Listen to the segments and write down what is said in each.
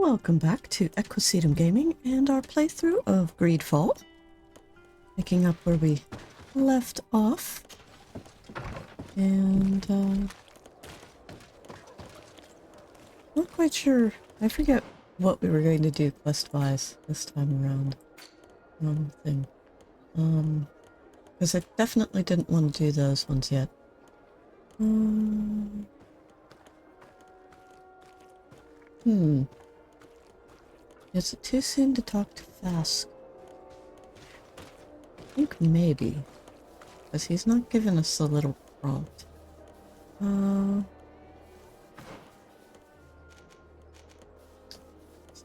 Welcome back to Equisetum Gaming and our playthrough of Greedfall. Picking up where we left off. And, not quite sure. I forget what we were going to do quest-wise this time around. Because I definitely didn't want to do those ones yet. Is it too soon to talk to Vasco? I think maybe. Because he's not giving us a little prompt.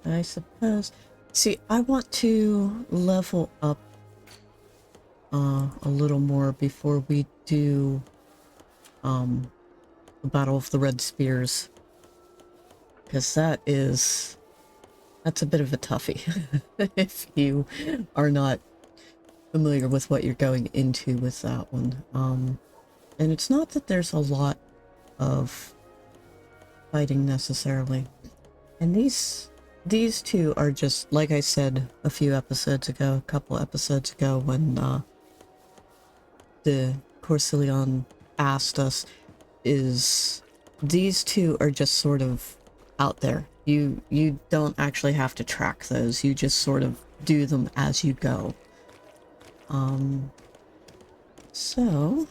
I suppose... See, I want to level up a little more before we do the Battle of the Red Spears. Because that's a bit of a toughie if you are not familiar with what you're going into with that one. And it's not that there's a lot of fighting necessarily. And these two are just, like I said a couple episodes ago when the Corsilion asked us, these two are just sort of out there. You don't actually have to track those. You just sort of do them as you go. So,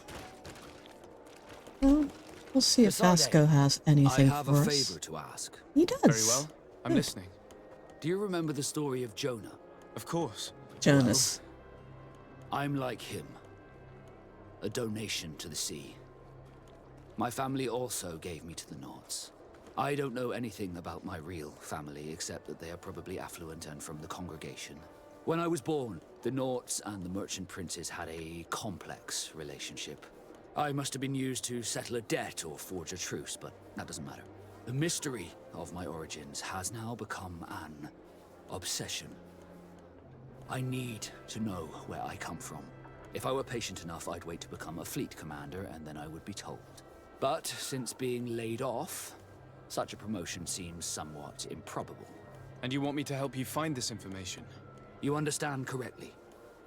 well, we'll see if Vasco has anything for us. I have a favor to ask. He does. Very well. I'm listening. Do you remember the story of Jonah? Of course. Jonas. Well, I'm like him. A donation to the sea. My family also gave me to the Nauts. I don't know anything about my real family, except that they are probably affluent and from the congregation. When I was born, the Nauts and the merchant princes had a complex relationship. I must have been used to settle a debt or forge a truce, but that doesn't matter. The mystery of my origins has now become an obsession. I need to know where I come from. If I were patient enough, I'd wait to become a fleet commander, and then I would be told. But since being laid off, such a promotion seems somewhat improbable. And you want me to help you find this information? You understand correctly.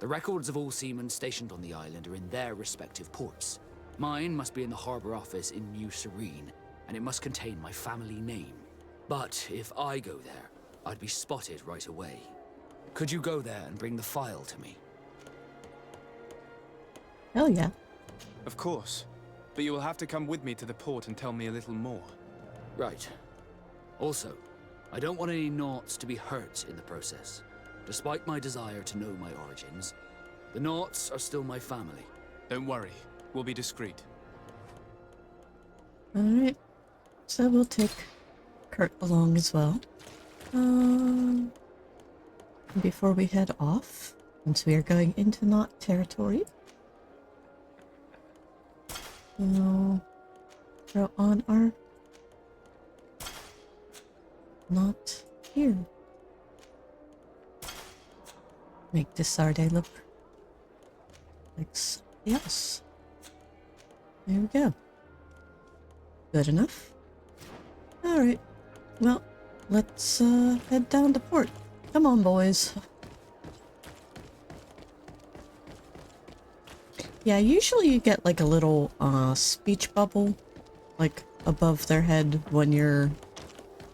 The records of all seamen stationed on the island are in their respective ports. Mine must be in the harbor office in New Serene, and it must contain my family name. But if I go there, I'd be spotted right away. Could you go there and bring the file to me? Hell yeah. Of course. But you will have to come with me to the port and tell me a little more. Right. Also, I don't want any Nauts to be hurt in the process. Despite my desire to know my origins, the Nauts are still my family. Don't worry. We'll be discreet. Alright. So we'll take Kurt along as well. Before we head off, since we are going into Naut territory, we'll throw on our Naut here. Make this Sardet look like something else. There we go. Good enough? Alright. Well, let's head down to port. Come on, boys. Yeah, usually you get like a little speech bubble like above their head when you're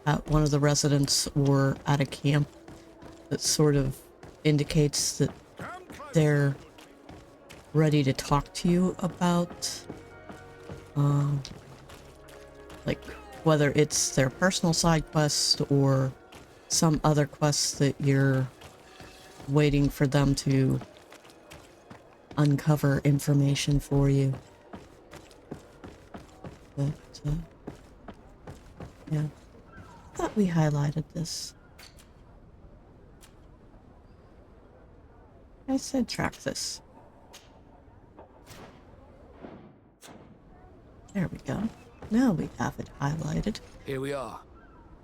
at one of the residents or at a camp that sort of indicates that they're ready to talk to you about like whether it's their personal side quest or some other quest that you're waiting for them to uncover information for you. But yeah, I thought we highlighted this. I said track this. There we go. Now we have it highlighted. Here we are.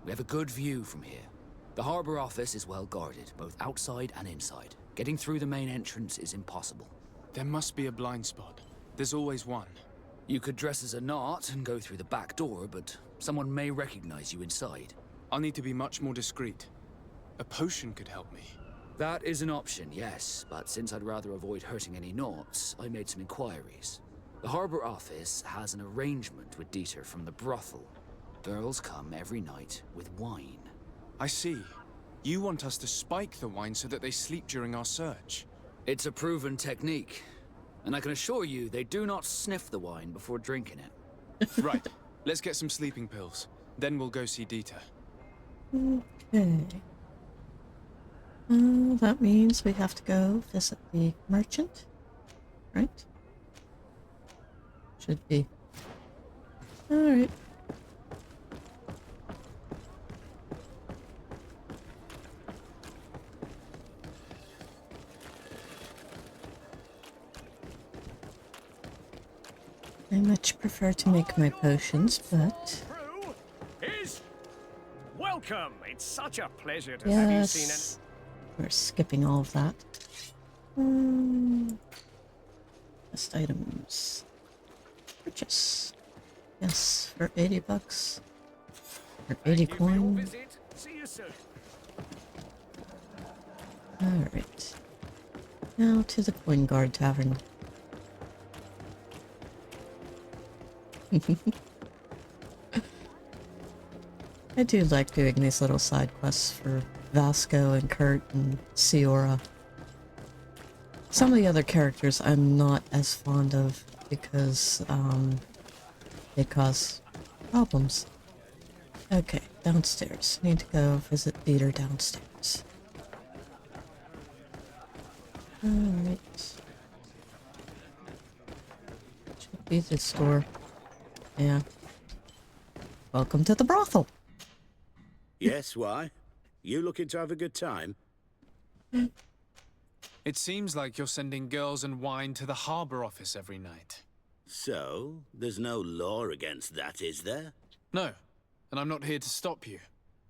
We have a good view from here. The harbor office is well guarded, both outside and inside. Getting through the main entrance is impossible. There must be a blind spot. There's always one. You could dress as a Naut and go through the back door, but someone may recognize you inside. I'll need to be much more discreet. A potion could help me. That is an option, yes, but since I'd rather avoid hurting any Nauts, I made some inquiries. The harbor office has an arrangement with Dieter from the brothel. Girls come every night with wine. I see. You want us to spike the wine so that they sleep during our search. It's a proven technique, and I can assure you they do not sniff the wine before drinking it. Right. Let's get some sleeping pills. Then we'll go see Dieter. Okay. That means we have to go visit the merchant, right? Should be. Alright. I much prefer to make my potions, but... Crew is welcome. It's such a pleasure to have you seen Yes. We're skipping all of that. Best items. Purchase. Yes, for 80 bucks. For 80 Thank you for your coin. visit. See you soon. Alright. Now to the Coin Guard Tavern. I do like doing these little side quests for Vasco and Kurt and Siora. Some of the other characters I'm not as fond of because they cause problems. Okay, downstairs. Need to go visit Dieter downstairs. Alright. Should be the store. Yeah. Welcome to the brothel. Yes, why? You looking to have a good time? It seems like you're sending girls and wine to the harbor office every night. So, there's no law against that, is there? No, and I'm not here to stop you.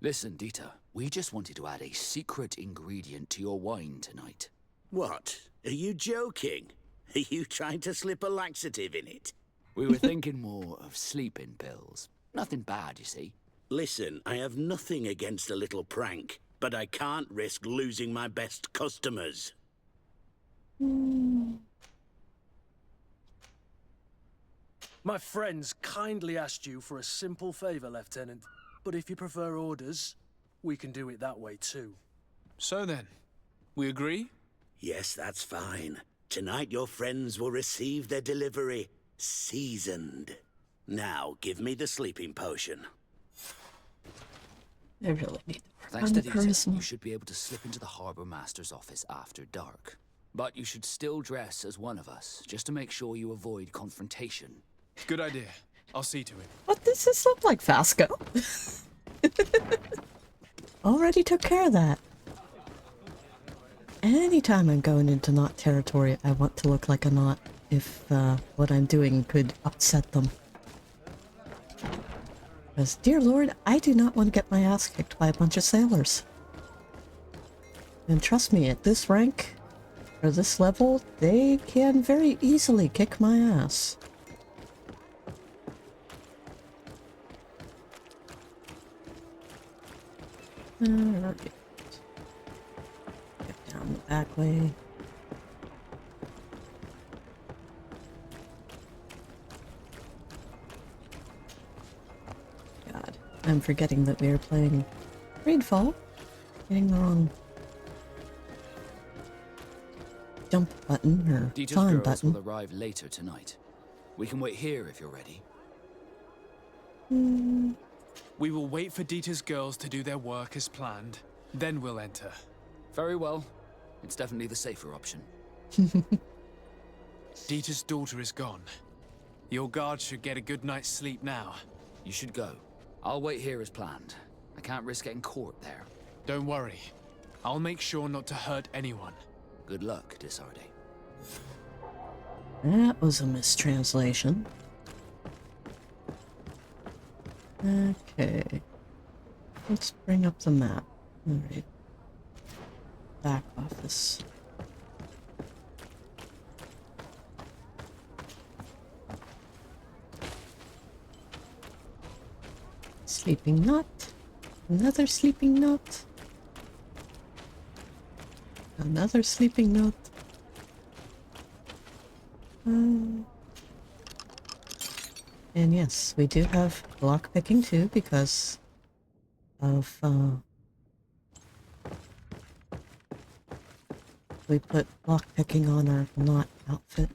Listen, Dieter, we just wanted to add a secret ingredient to your wine tonight. What? Are you joking? Are you trying to slip a laxative in it? We were thinking more of sleeping pills. Nothing bad, you see. Listen, I have nothing against a little prank, but I can't risk losing my best customers. My friends kindly asked you for a simple favor, Lieutenant. But if you prefer orders, we can do it that way too. So then, we agree? Yes, that's fine. Tonight your friends will receive their delivery, seasoned. Now, give me the sleeping potion. I really need to work Thanks on to the Dieter, charisma. you should be able to slip into the harbor master's office after dark. But you should still dress as one of us, just to make sure you avoid confrontation. Good idea. I'll see to it. What does this look like, Vasco? Already took care of that. Anytime I'm going into Naut territory, I want to look like a Naut if what I'm doing could upset them. Because, dear lord, I do not want to get my ass kicked by a bunch of sailors. And trust me, at this rank, or this level, they can very easily kick my ass. Alright. Get down the back way. God, I'm forgetting that we are playing Greedfall. Getting the wrong jump button or Dieter's climb girls button. will arrive later tonight. We can wait here if you're ready. We will wait for Dieter's girls to do their work as planned. Then we'll enter. Very well. It's definitely the safer option. Dieter's daughter is gone. Your guard should get a good night's sleep now. You should go. I'll wait here as planned. I can't risk getting caught there. Don't worry. I'll make sure not to hurt anyone. Good luck, Sardet. That was a mistranslation. Okay. Let's bring up the map. Alright. Back office. Sleeping Nut. Another sleeping note. Another sleeping note. And yes, we do have lockpicking too because of we put lockpicking on our knot outfit.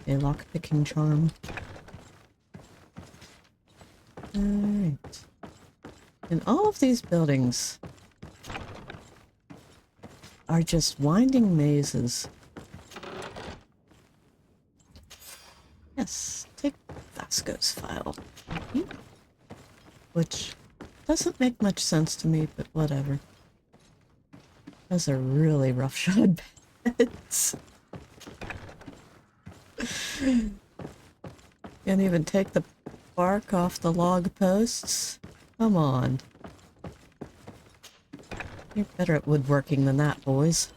A lockpicking charm. Alright. And all of these buildings are just winding mazes. Yes, take Vasco's file. Which doesn't make much sense to me, but whatever. Those are really roughshod beds. Can't even take the bark off the log posts. Come on. You're better at woodworking than that, boys.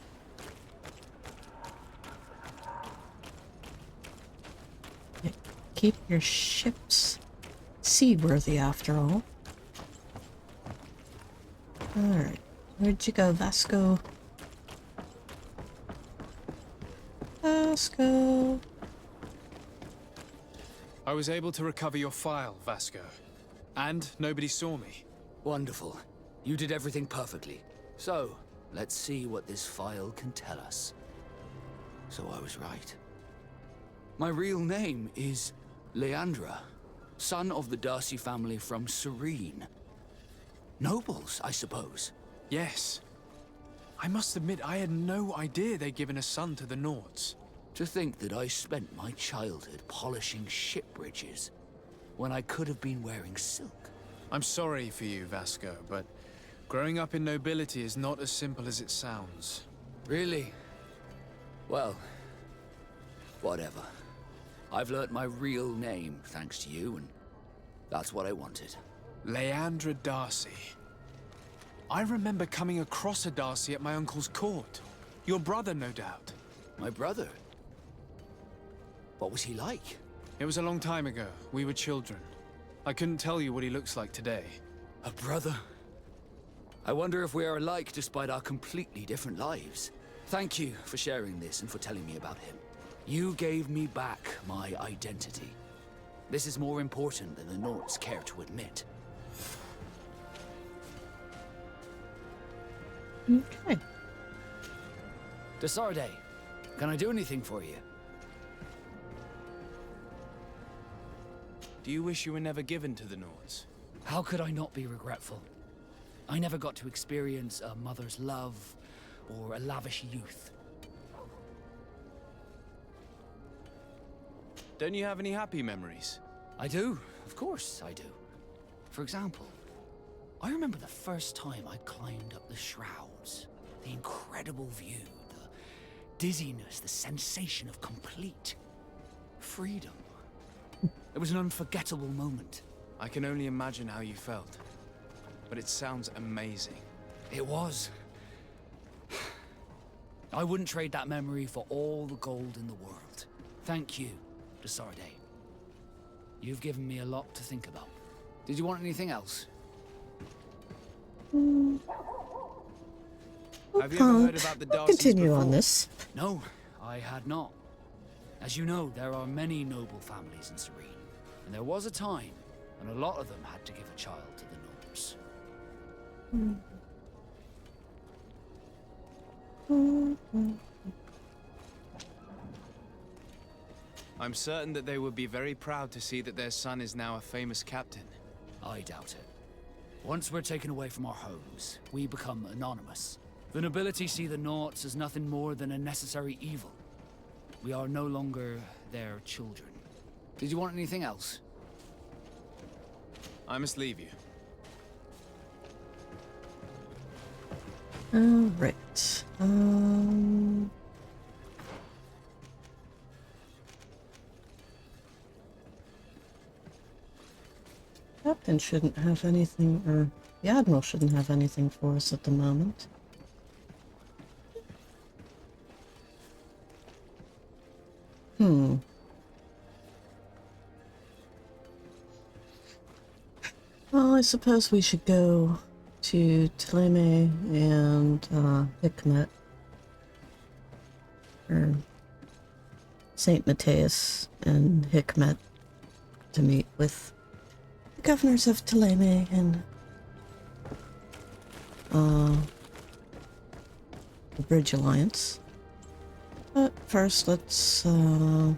Keep your ships seaworthy after all. Alright. Where'd you go, Vasco? Vasco. I was able to recover your file, Vasco. And nobody saw me. Wonderful. You did everything perfectly. So, let's see what this file can tell us. So I was right. My real name is Leandra, son of the Darcy family from Serene. Nobles, I suppose. Yes. I must admit, I had no idea they'd given a son to the Nauts. To think that I spent my childhood polishing ship bridges, when I could have been wearing silk. I'm sorry for you, Vasco, but growing up in nobility is not as simple as it sounds. Really? Well, whatever. I've learnt my real name thanks to you, and that's what I wanted. Leandra Darcy. I remember coming across a Darcy at my uncle's court. Your brother, no doubt. My brother? What was he like? It was a long time ago. We were children. I couldn't tell you what he looks like today. A brother? I wonder if we are alike despite our completely different lives. Thank you for sharing this and for telling me about him. You gave me back my identity. This is more important than the Nauts care to admit. Okay. De Sardet, can I do anything for you? Do you wish you were never given to the Nauts? How could I not be regretful? I never got to experience a mother's love or a lavish youth. Don't you have any happy memories? I do, of course I do. For example, I remember the first time I climbed up the shrouds. The incredible view, the dizziness, the sensation of complete freedom. It was an unforgettable moment. I can only imagine how you felt. But it sounds amazing. It was. I wouldn't trade that memory for all the gold in the world. Thank you, de Sardet. You've given me a lot to think about. Did you want anything else? Have you ever heard about the We'll Darcys continue before? on this. No, I had not. As you know, there are many noble families in Serene. And there was a time when a lot of them had to give a child to the Nauts. I'm certain that they would be very proud to see that their son is now a famous captain. I doubt it. Once we're taken away from our homes, we become anonymous. The nobility see the Nauts as nothing more than a necessary evil. We are no longer their children. Did you want anything else? I must leave you. Alright. Captain shouldn't have anything, or the Admiral shouldn't have anything for us at the moment. Well, I suppose we should go to Theleme and Hikmet, or St. Mattheus and Hikmet, to meet with the governors of Theleme and the Bridge Alliance. But first, let's head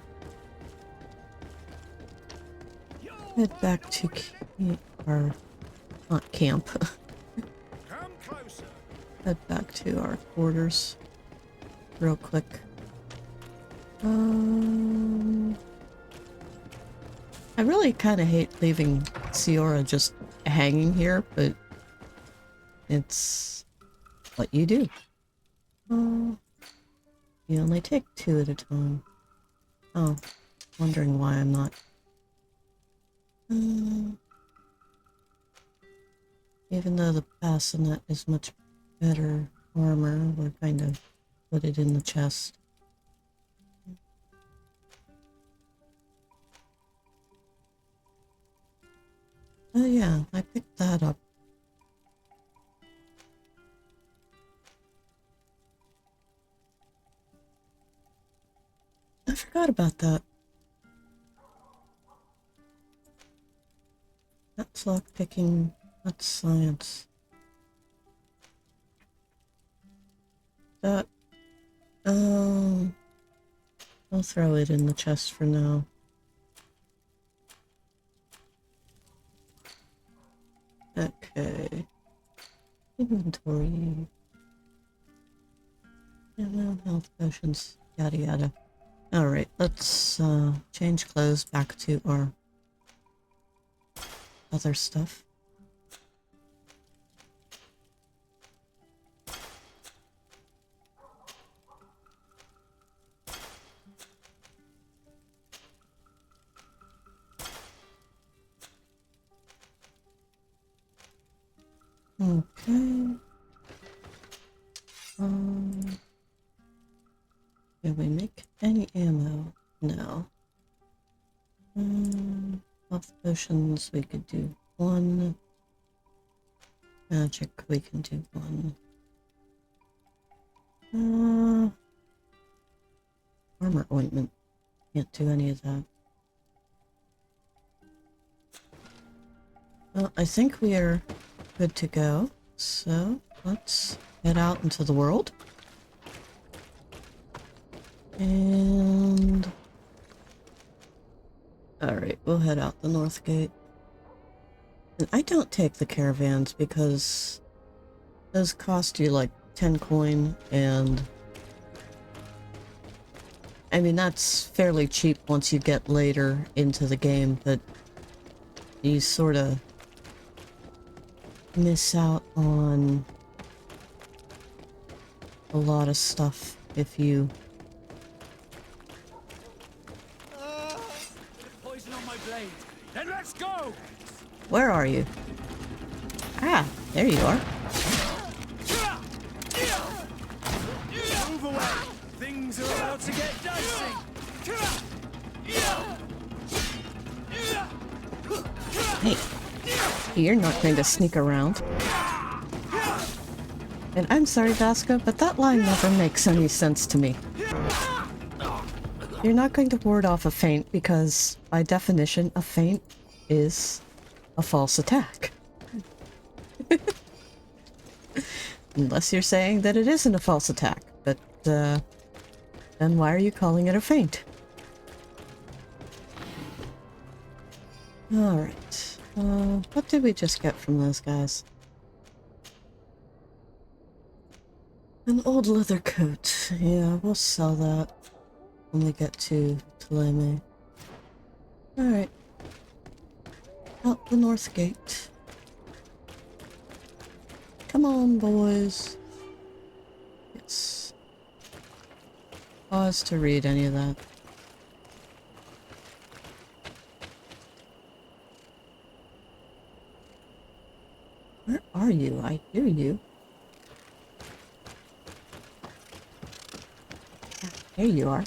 back to our not camp. Come closer. Head back to our quarters real quick. I really kind of hate leaving Siora just hanging here, but it's what you do. You only take 2 at a time. Oh, wondering why I'm not. Even though the bassinet is much better armor, we're kind of put it in the chest. Oh yeah, I picked that up. I forgot about that. That's lockpicking, that's science. That, I'll throw it in the chest for now. Okay. Inventory. Yeah, health potions, yada yada. Alright, let's change clothes back to our other stuff. Okay. Can we make any ammo? No. Health potions, we could do 1. Magic, we can do 1. Armor ointment. Can't do any of that. Well, I think we are good to go. So, let's head out into the world. And... alright, we'll head out the north gate. And I don't take the caravans because those cost you like 10 coin, and I mean that's fairly cheap once you get later into the game, but you sort of miss out on a lot of stuff if you Poison on my blade. Then let's go. Where are you? Ah, there you are. Move away. Things are about to get dicey. Hey, you're not going to sneak around. And I'm sorry, Vasco, but that line never makes any sense to me. You're not going to ward off a feint because, by definition, a feint is a false attack. Unless you're saying that it isn't a false attack, but, then why are you calling it a feint? Alright, what did we just get from those guys? An old leather coat. Yeah, we'll sell that when we get to Theleme. Alright. Out the north gate. Come on, boys. Yes. Pause to read any of that. Where are you? I hear you. There you are.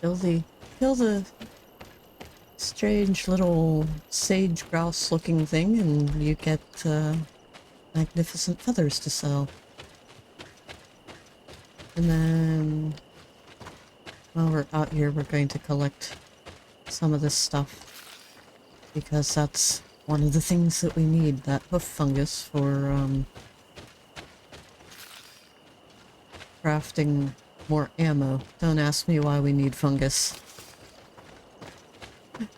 Kill the kill the strange little sage grouse looking thing and you get magnificent feathers to sell. And then while we're out here, we're going to collect some of this stuff because that's one of the things that we need, that hoof fungus for crafting more ammo. Don't ask me why we need fungus.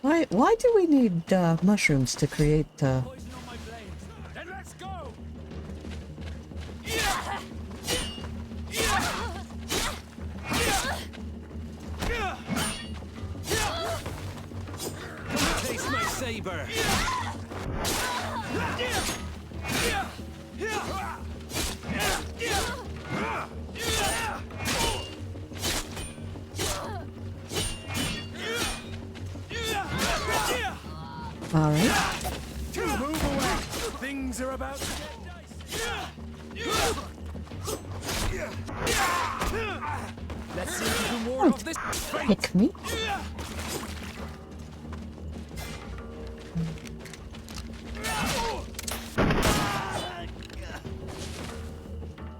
Why do we need mushrooms to create Poison on my blade. Then let's go. Taste my saber. Alright. Move away. Things are about to get dicey. Let's see if we can ward off this. Pick me.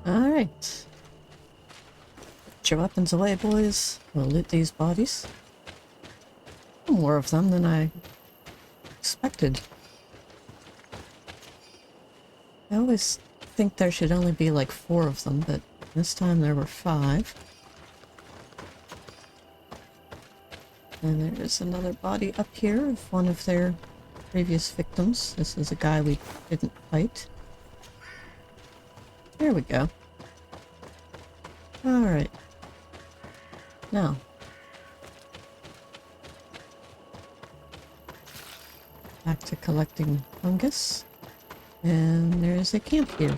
Alright. Put your weapons away, boys. We'll loot these bodies. More of them than I expected. I always think there should only be like 4 of them, but this time there were 5. And there's another body up here of one of their previous victims. This is a guy we didn't fight. There we go. Alright. Now. Back to collecting fungus. And there's a camp here.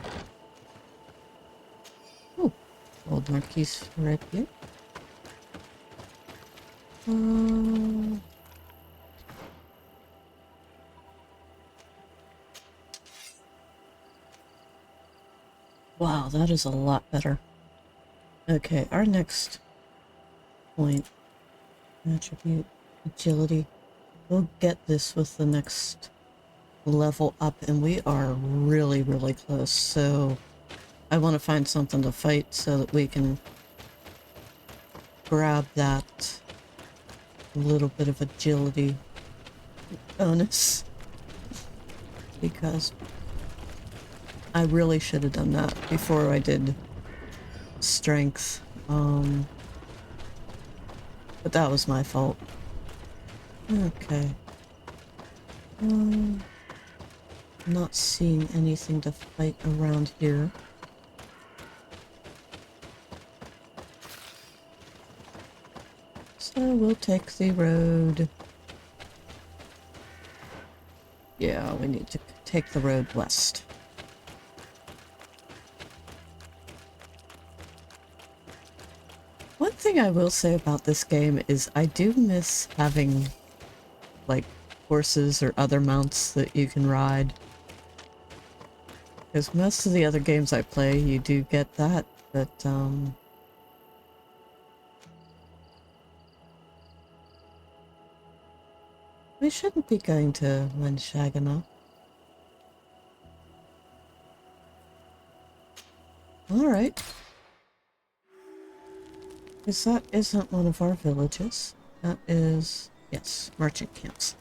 Oh, old Marquise right here. Wow, that is a lot better. Okay, our next point, attribute, agility. We'll get this with the next level up, and we are really, really close. So I want to find something to fight so that we can grab that little bit of agility bonus, because I really should have done that before I did strength. But that was my fault. Okay. Not seeing anything to fight around here. So we'll take the road. Yeah, we need to take the road west. One thing I will say about this game is I do miss having, like, horses or other mounts that you can ride. Because most of the other games I play, you do get that, but, we shouldn't be going to Lenshagana. Alright. Because that isn't one of our villages. That is, yes, merchant camps.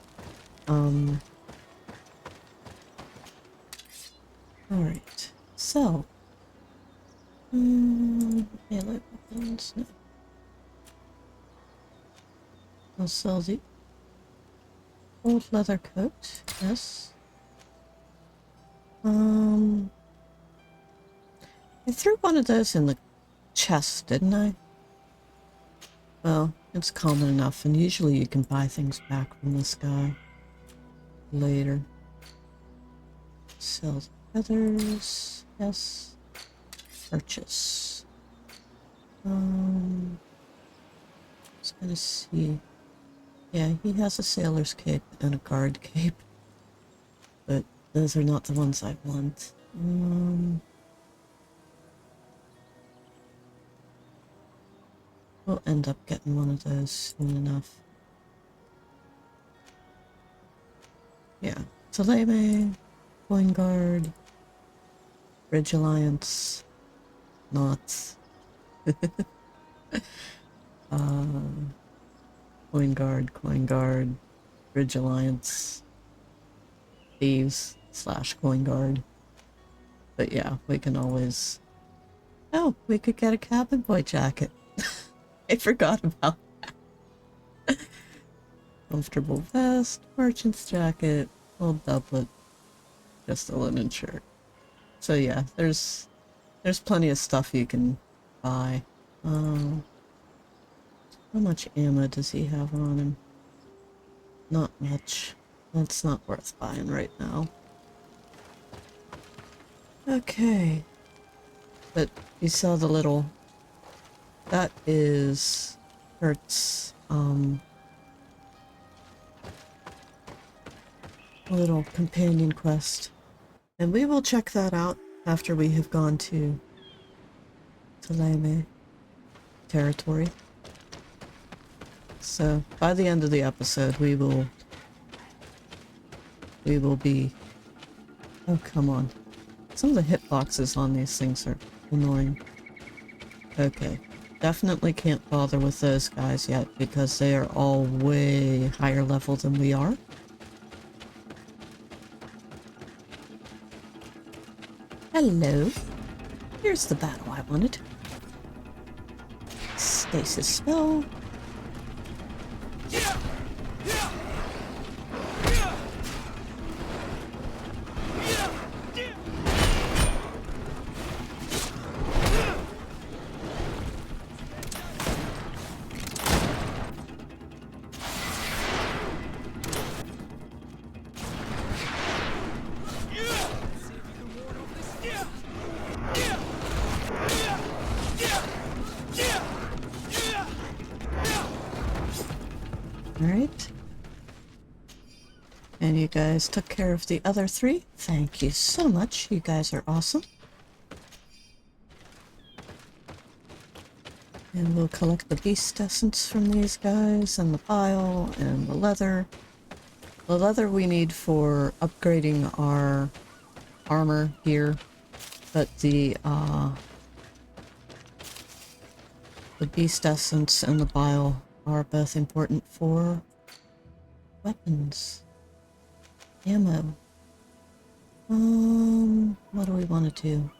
Alright, so. Melee weapons, no. I'll sell the old leather coat, yes. I threw one of those in the chest, didn't I? Well, it's common enough, and usually you can buy things back from this guy later. Sell feathers, yes. Purchase. Just gonna see. Yeah, he has a sailor's cape and a guard cape, but those are not the ones I want. We'll end up getting one of those soon enough. Yeah. Theleme, Coin Guard, Bridge Alliance, Nauts. Coin Guard, Bridge Alliance, Thieves / Coin Guard. But yeah, we can always... Oh, we could get a cabin boy jacket. I forgot about that. Comfortable vest, merchant's jacket, old doublet, just a linen shirt. So yeah, there's plenty of stuff you can buy. How much ammo does he have on him? Not much. That's not worth buying right now. Okay. But you saw the little... That is Kurt's, little companion quest. And we will check that out after we have gone to Theleme territory. So by the end of the episode we will be... Oh, come on. Some of the hitboxes on these things are annoying. Okay. Definitely can't bother with those guys yet because they are all way higher level than we are. Hello. Here's the battle I wanted. Stasis spell. Alright. And you guys took care of the other 3. Thank you so much. You guys are awesome. And we'll collect the beast essence from these guys, and the bile, and the leather. The leather we need for upgrading our armor gear, but the beast essence and the bile are both important for weapons. Ammo. What do we want to do?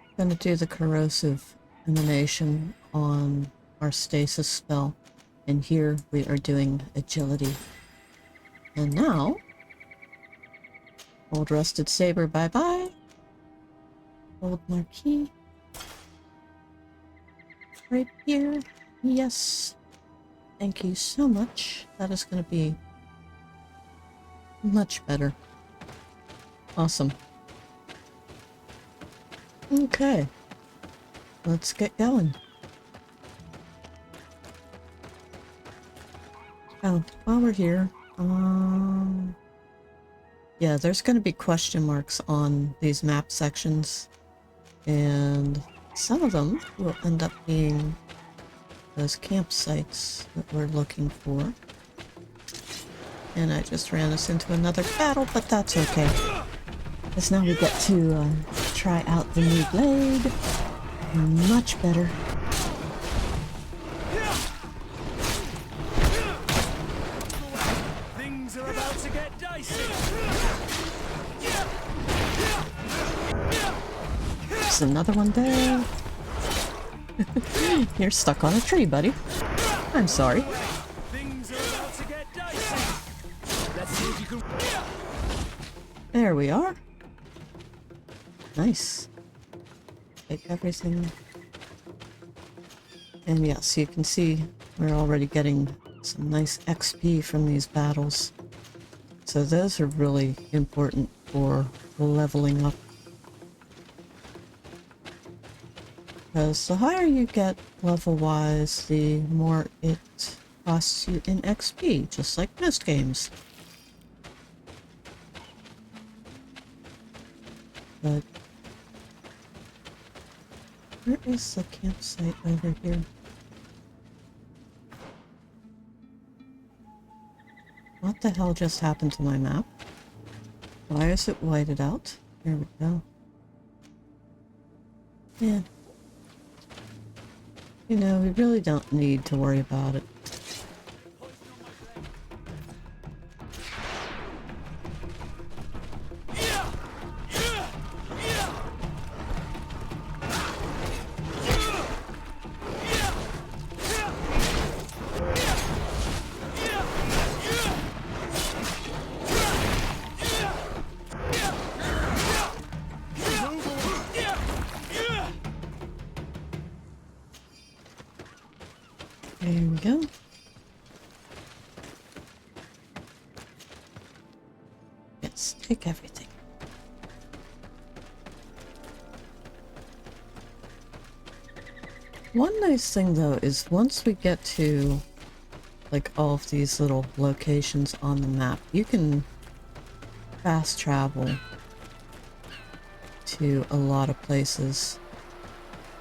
I'm gonna do the corrosive emanation on our stasis spell, and here we are doing agility. And now, old rusted saber, bye bye. Old marquee. Right here. Yes. Thank you so much. That is going to be much better. Awesome. Okay. Let's get going. Oh, while we're here, yeah, there's going to be question marks on these map sections, and some of them will end up being those campsites that we're looking for. And I just ran us into another battle, but that's okay. Because now we get to try out the new blade. Much better. Things are about to get dicey. There's another one there. You're stuck on a tree, buddy. I'm sorry. Things are about to get dicey. Let's see if you can... There we are. Nice. Take everything. And yes, you can see we're already getting some nice XP from these battles. So those are really important for leveling up. Because the higher you get level-wise, the more it costs you in XP, just like most games. But where is the campsite over here? What the hell just happened to my map? Why is it whited out? There we go. Yeah. You know, we really don't need to worry about it. There we go. Yes, take everything. One nice thing though is once we get to like all of these little locations on the map, you can fast travel to a lot of places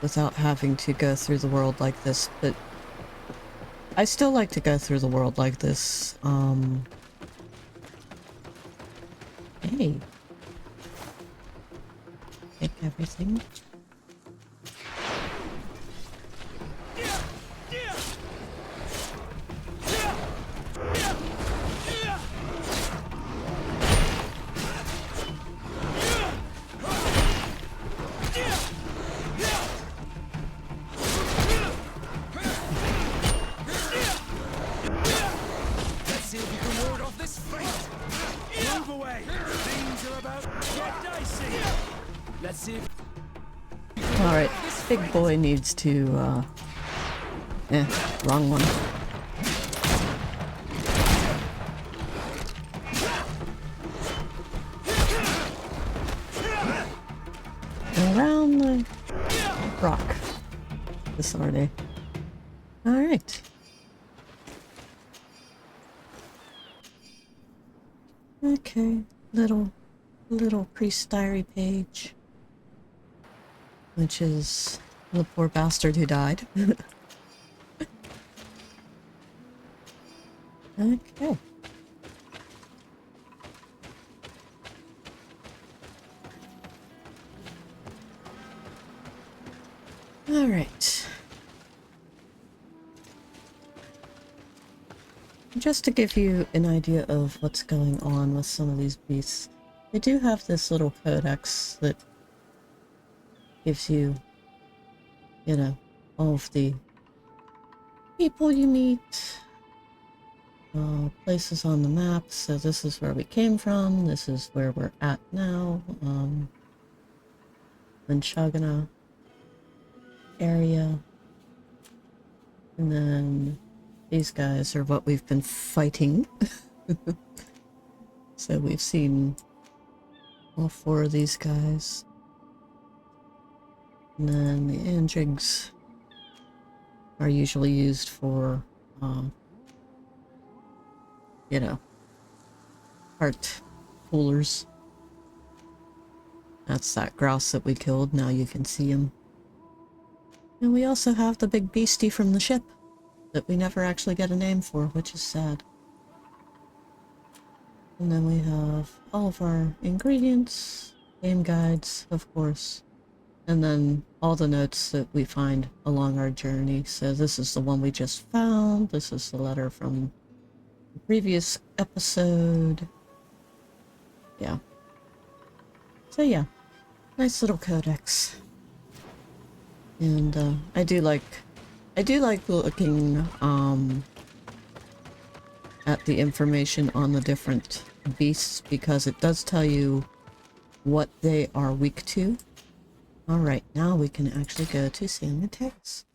without having to go through the world like this, but I still like to go through the world like this. Hey. Take everything. Alright, big boy needs to, wrong one. Around the rock. The Sardet. Alright. Okay, little priest diary page. Which is the poor bastard who died. Okay. Alright. Just to give you an idea of what's going on with some of these beasts, they do have this little codex that gives you, you know, all of the people you meet, places on the map. So this is where we came from, this is where we're at now, Shagana area, and then these guys are what we've been fighting. So we've seen all 4 of these guys. And then the Andrigs are usually used for, you know, heart coolers. That's that grouse that we killed, now you can see him. And we also have the big beastie from the ship that we never actually get a name for, which is sad. And then we have all of our ingredients, game guides, of course. And then all the notes that we find along our journey. So this is the one we just found. This is the letter from the previous episode. Yeah. So yeah, nice little codex. And I do like looking at the information on the different beasts because it does tell you what they are weak to. Alright, now we can actually go to San Mattheus.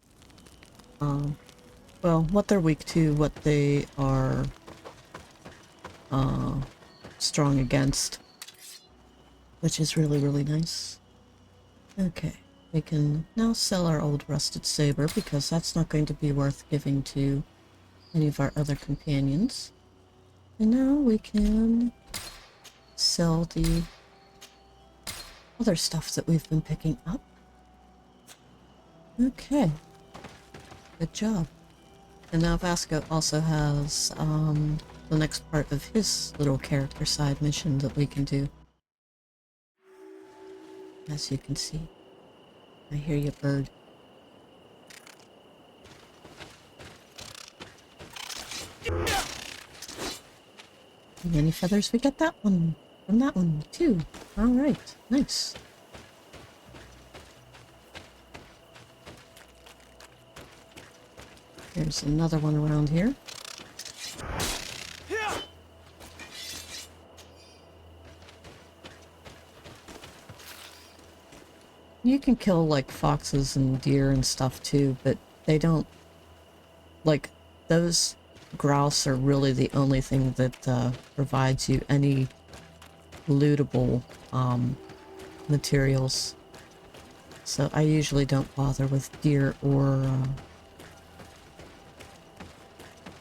Well, what they're weak to, what they are strong against, which is really, really nice. Okay, we can now sell our old rusted saber because that's not going to be worth giving to any of our other companions. And now we can sell the other stuff that we've been picking up. Okay. Good job. And now Vasco also has the next part of his little character side mission that we can do. As you can see. I hear you, bird. Many feathers, we get that one from that one too. Alright, nice. There's another one around here. You can kill like foxes and deer and stuff too, but they don't, like, those grouse are really the only thing that provides you any lootable materials. So I usually don't bother with deer or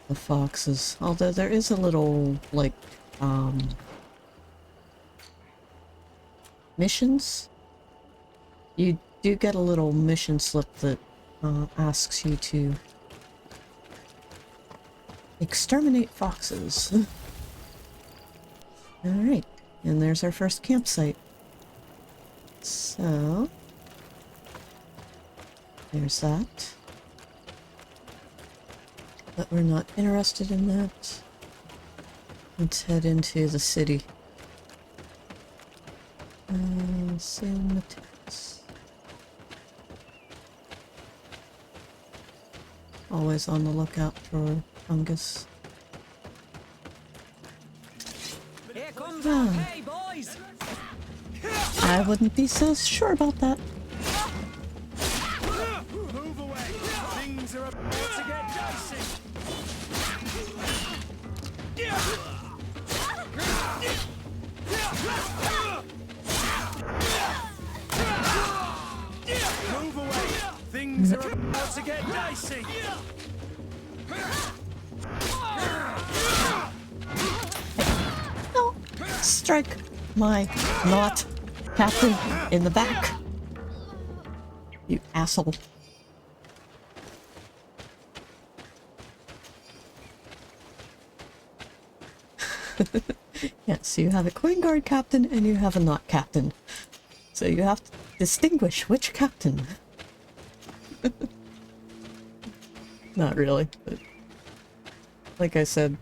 the foxes, although there is a little like missions. You do get a little mission slip that asks you to exterminate foxes. Alright, and there's our first campsite. So, there's that. But we're not interested in that. Let's head into the city. San Mattheus. Always on the lookout for fungus. Here comes our pay, boys. I wouldn't be so sure about that. Move away! Things are about to get dicey! Move away! Things are about to get dicey! No! Strike my not captain in the back. You asshole. Yes, you have a coin guard captain and you have a not captain. So you have to distinguish which captain. Not really, but like I said,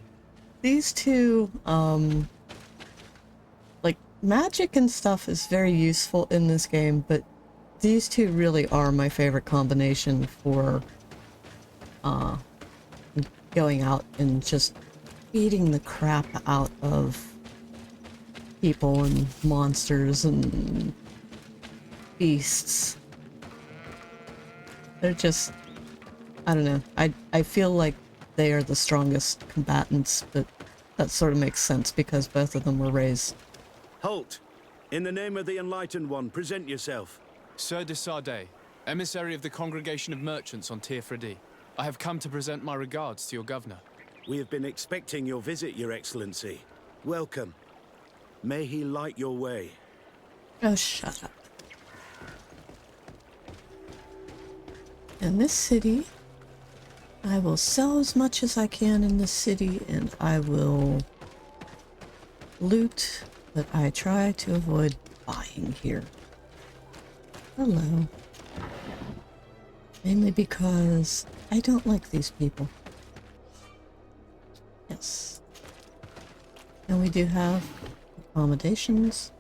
these two, like, magic and stuff is very useful in this game, but these two really are my favorite combination for going out and just beating the crap out of people and monsters and beasts. They're just, I don't know, I feel like they are the strongest combatants, but that sort of makes sense because both of them were raised. Halt! In the name of the Enlightened One, present yourself. Sardet, emissary of the Congregation of Merchants on Tirfredi. I have come to present my regards to your governor. We have been expecting your visit, Your Excellency. Welcome. May he light your way. Oh, shut up. In this city, I will sell as much as I can in this city, and I will loot, but I try to avoid buying here. Hello. Mainly because I don't like these people. Yes. And we do have accommodations.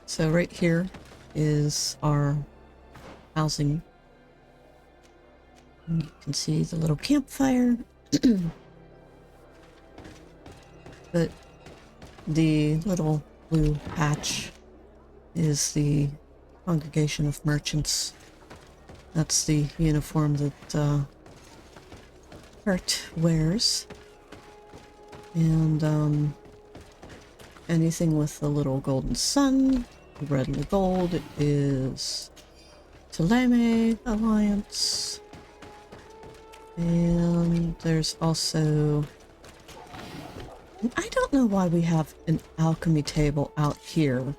So right here is our housing. And you can see the little campfire. But the little blue patch is the Congregation of Merchants. That's the uniform that Hurt wears. And anything with the little golden sun, red and gold, is Theleme Alliance. And there's also, I don't know why we have an alchemy table out here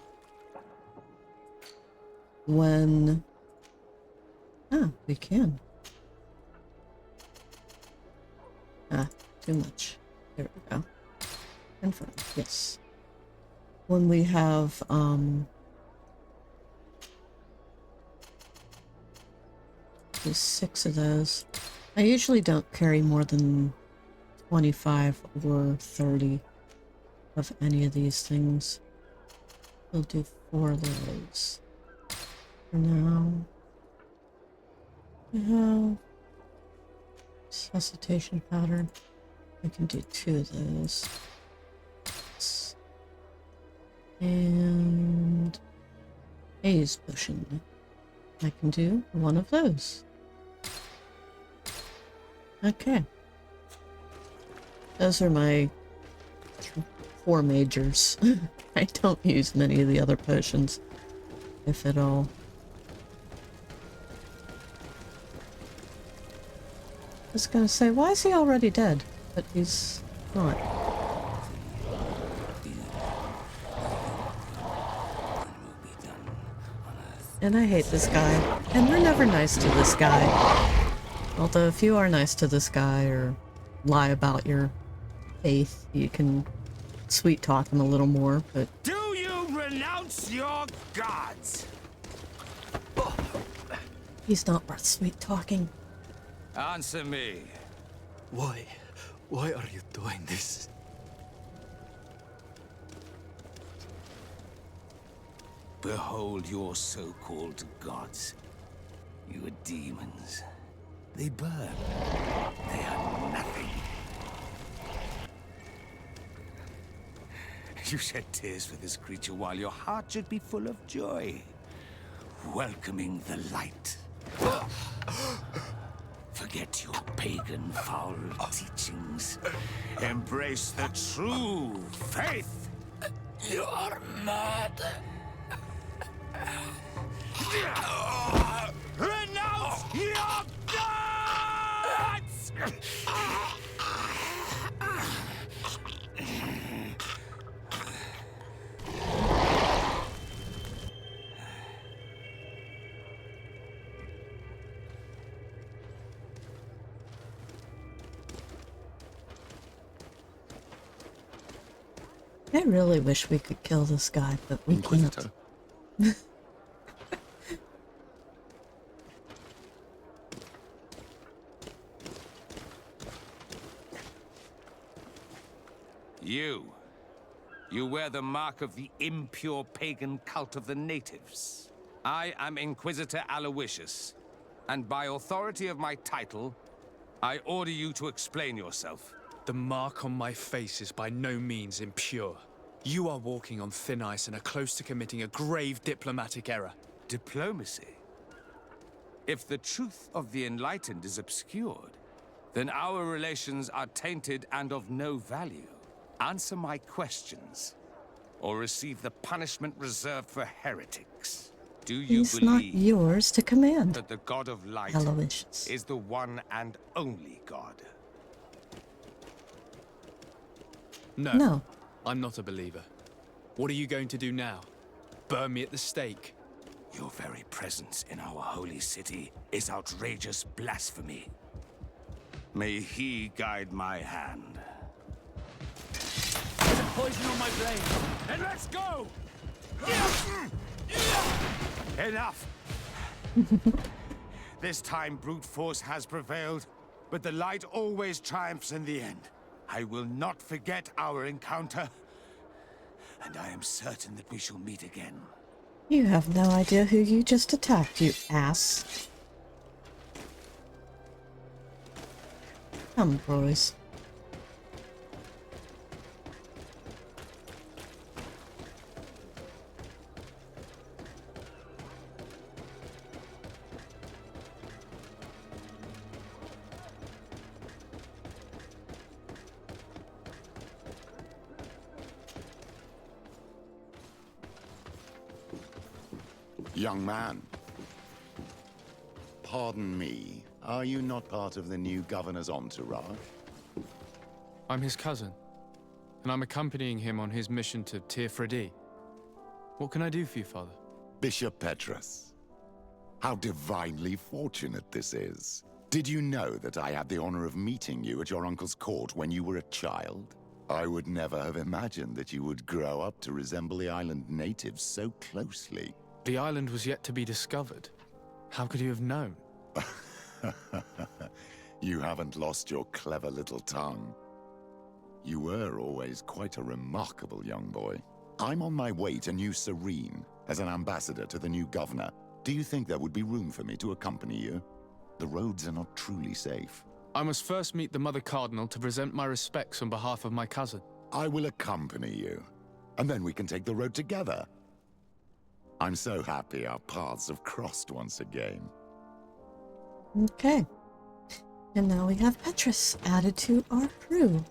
when, we can. Too much. There we go. Confirm. Yes. When we have, there's 6 of those. I usually don't carry more than 25 or 30 of any of these things. We'll do 4 of those. For now. We have resuscitation pattern. I can do 2 of those. And haze potion. I can do 1 of those. Okay. Those are my 4 majors. I don't use many of the other potions, if at all. I was gonna say, why is he already dead? But he's not. And I hate this guy. And we're never nice to this guy. Although if you are nice to this guy or lie about your faith, you can sweet talk him a little more, but... Do you renounce your gods? He's not worth sweet talking. Answer me. Why? Why are you doing this? Behold your so-called gods. You are demons. They burn. They are nothing. You shed tears for this creature while your heart should be full of joy. Welcoming the light. Forget your pagan foul teachings. Embrace the true faith. You are mad. Renounce your gods! I really wish we could kill this guy, but we can't. You wear the mark of the impure pagan cult of the natives. I am Inquisitor Aloysius, and by authority of my title, I order you to explain yourself. The mark on my face is by no means impure. You are walking on thin ice and are close to committing a grave diplomatic error. Diplomacy? If the truth of the Enlightened is obscured, then our relations are tainted and of no value. Answer my questions, or receive the punishment reserved for heretics. Do you He's believe not yours to command, that the God of Light Aloysius. is the one and only God? No. I'm not a believer. What are you going to do now? Burn me at the stake? Your very presence in our holy city is outrageous blasphemy. May he guide my hand. Poison on my blade, and let's go! Enough! This time brute force has prevailed, but the light always triumphs in the end. I will not forget our encounter, and I am certain that we shall meet again. You have no idea who you just attacked, you ass. Come, boys. Young man, pardon me, are you not part of the new governor's entourage? I'm his cousin, and I'm accompanying him on his mission to Tirfredi. What can I do for you, Father? Bishop Petrus, how divinely fortunate this is. Did you know that I had the honor of meeting you at your uncle's court when you were a child? I would never have imagined that you would grow up to resemble the island natives so closely. The island was yet to be discovered. How could you have known? You haven't lost your clever little tongue. You were always quite a remarkable young boy. I'm on my way to New Serene as an ambassador to the new governor. Do you think there would be room for me to accompany you? The roads are not truly safe. I must first meet the Mother Cardinal to present my respects on behalf of my cousin. I will accompany you, and then we can take the road together. I'm so happy our paths have crossed once again. Okay. And now we have Petrus added to our crew.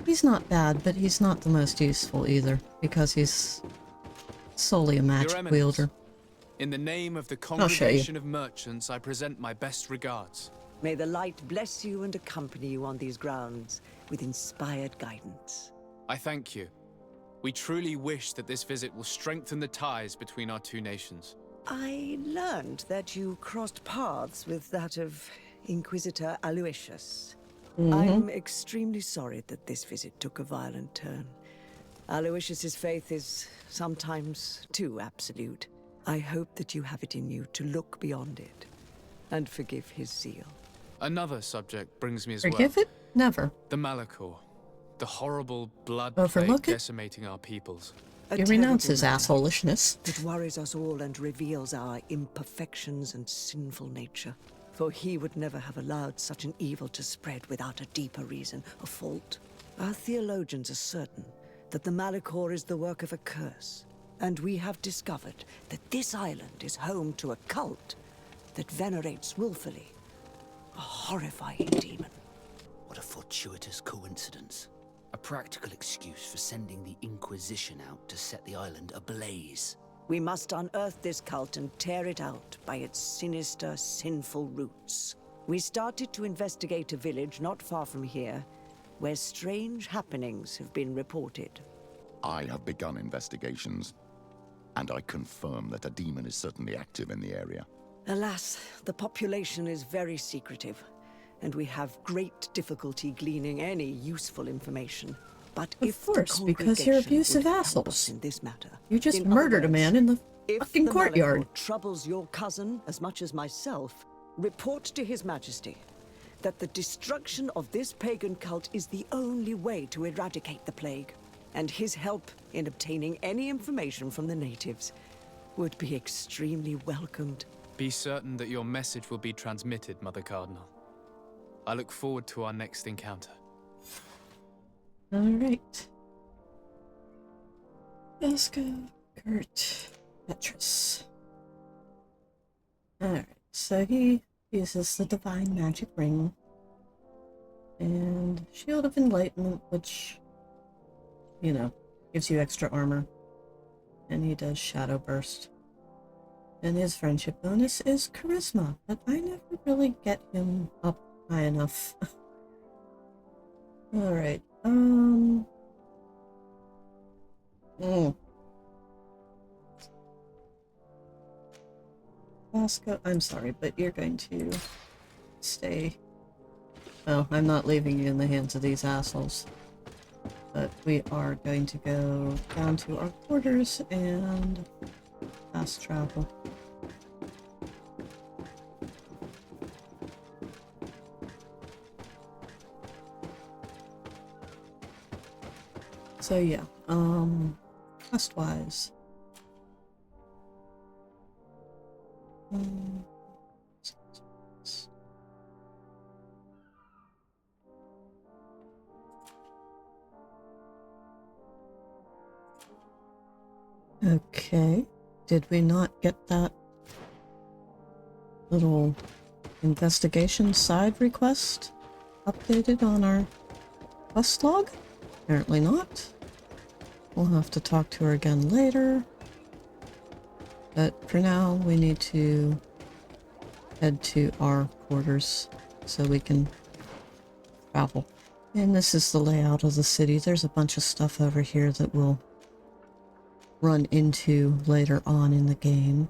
He's not bad, but he's not the most useful either, because he's solely a magic wielder. In the name of the I'll show you. Congregation of Merchants, I present my best regards. May the light bless you and accompany you on these grounds with inspired guidance. I thank you. We truly wish that this visit will strengthen the ties between our two nations. I learned that you crossed paths with that of Inquisitor Aloysius. I'm extremely sorry that this visit took a violent turn. Aloysius's faith is sometimes too absolute. I hope that you have it in you to look beyond it and forgive his zeal. Another subject brings me as Forgive well. it? Never. The Malachor. The horrible blood Overlook plague it? decimating our peoples. A You renounce his terrible matter assholishness. that worries us all and reveals our imperfections and sinful nature. For he would never have allowed such an evil to spread without a deeper reason, a fault. Our theologians are certain that the Malachor is the work of a curse, and we have discovered that this island is home to a cult that venerates willfully a horrifying demon. What a fortuitous coincidence. A practical excuse for sending the Inquisition out to set the island ablaze. We must unearth this cult and tear it out by its sinister, sinful roots. We started to investigate a village not far from here, where strange happenings have been reported. I have begun investigations, and I confirm that a demon is certainly active in the area. Alas, the population is very secretive, and we have great difficulty gleaning any useful information. But Of if course, the because you're congregation abusive would help us assholes. in this matter, You just in other murdered a words, man in the if fucking the courtyard. Malachor troubles your cousin as much as myself, report to His Majesty that the destruction of this pagan cult is the only way to eradicate the plague, and his help in obtaining any information from the natives would be extremely welcomed. Be certain that your message will be transmitted, Mother Cardinal. I look forward to our next encounter. Alright. Vasco, Kurt, Petrus. Alright, so he uses the Divine Magic Ring and Shield of Enlightenment, which, you know, gives you extra armor. And he does Shadow Burst. And his friendship bonus is Charisma, but I never really get him up high enough. Alright, Vasco, I'm sorry, but you're going to stay. Oh, I'm not leaving you in the hands of these assholes. But we are going to go down to our quarters and fast travel. So yeah, quest-wise. Okay, did we not get that little investigation side request updated on our quest log? Apparently not. We'll have to talk to her again later. But for now, we need to head to our quarters so we can travel. And this is the layout of the city. There's a bunch of stuff over here that we'll run into later on in the game.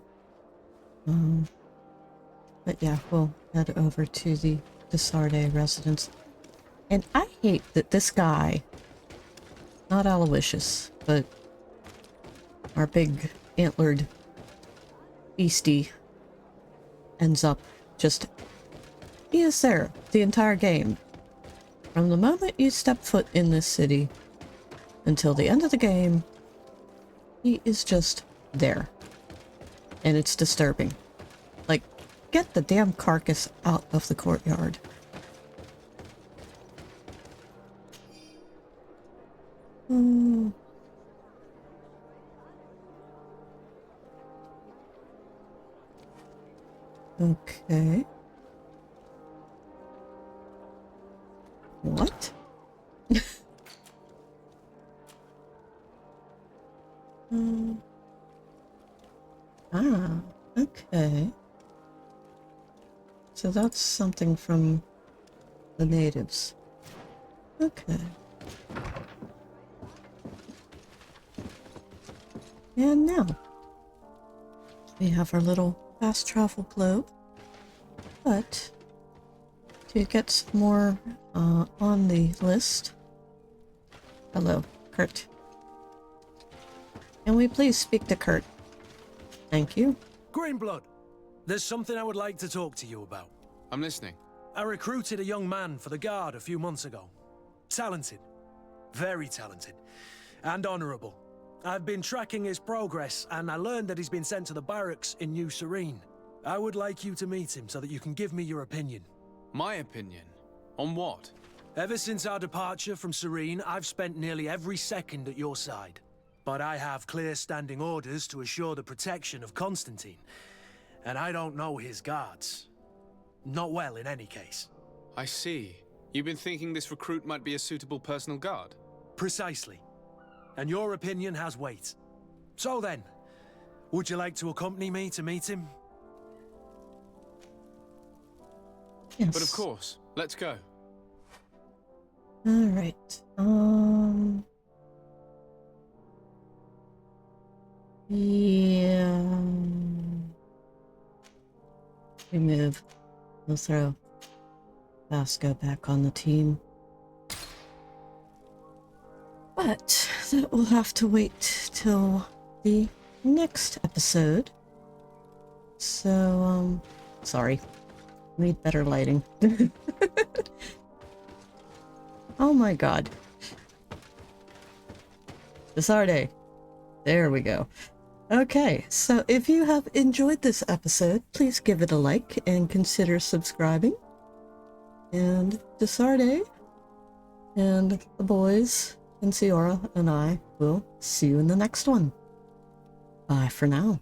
But yeah, we'll head over to the Sardet residence. And I hate that this guy, not Aloysius, but our big antlered beastie, ends up just... He is there the entire game. From the moment you step foot in this city until the end of the game, he is just there. And it's disturbing. Like, get the damn carcass out of the courtyard. Okay. What? Ah, okay. So that's something from the natives. Okay. And now we have our little fast travel globe, but to get some more on the list. Hello, Kurt. Can we please speak to Kurt? Thank you. Greenblood, there's something I would like to talk to you about. I'm listening. I recruited a young man for the Guard a few months ago. Talented. Very talented. And honorable. I've been tracking his progress, and I learned that he's been sent to the barracks in New Serene. I would like you to meet him so that you can give me your opinion. My opinion? On what? Ever since our departure from Serene, I've spent nearly every second at your side. But I have clear standing orders to assure the protection of Constantine. And I don't know his guards. Not well, in any case. I see. You've been thinking this recruit might be a suitable personal guard? Precisely. And your opinion has weight. So then, would you like to accompany me to meet him? Yes. But of course. Let's go. All right. Yeah. We move. We'll throw Vasco back on the team. But that will have to wait till the next episode. So, sorry. Need better lighting. Oh my god. The Sardet. There we go. Okay, so if you have enjoyed this episode, please give it a like and consider subscribing. And the Sardet and the boys and Ciora and I will see you in the next one. Bye for now.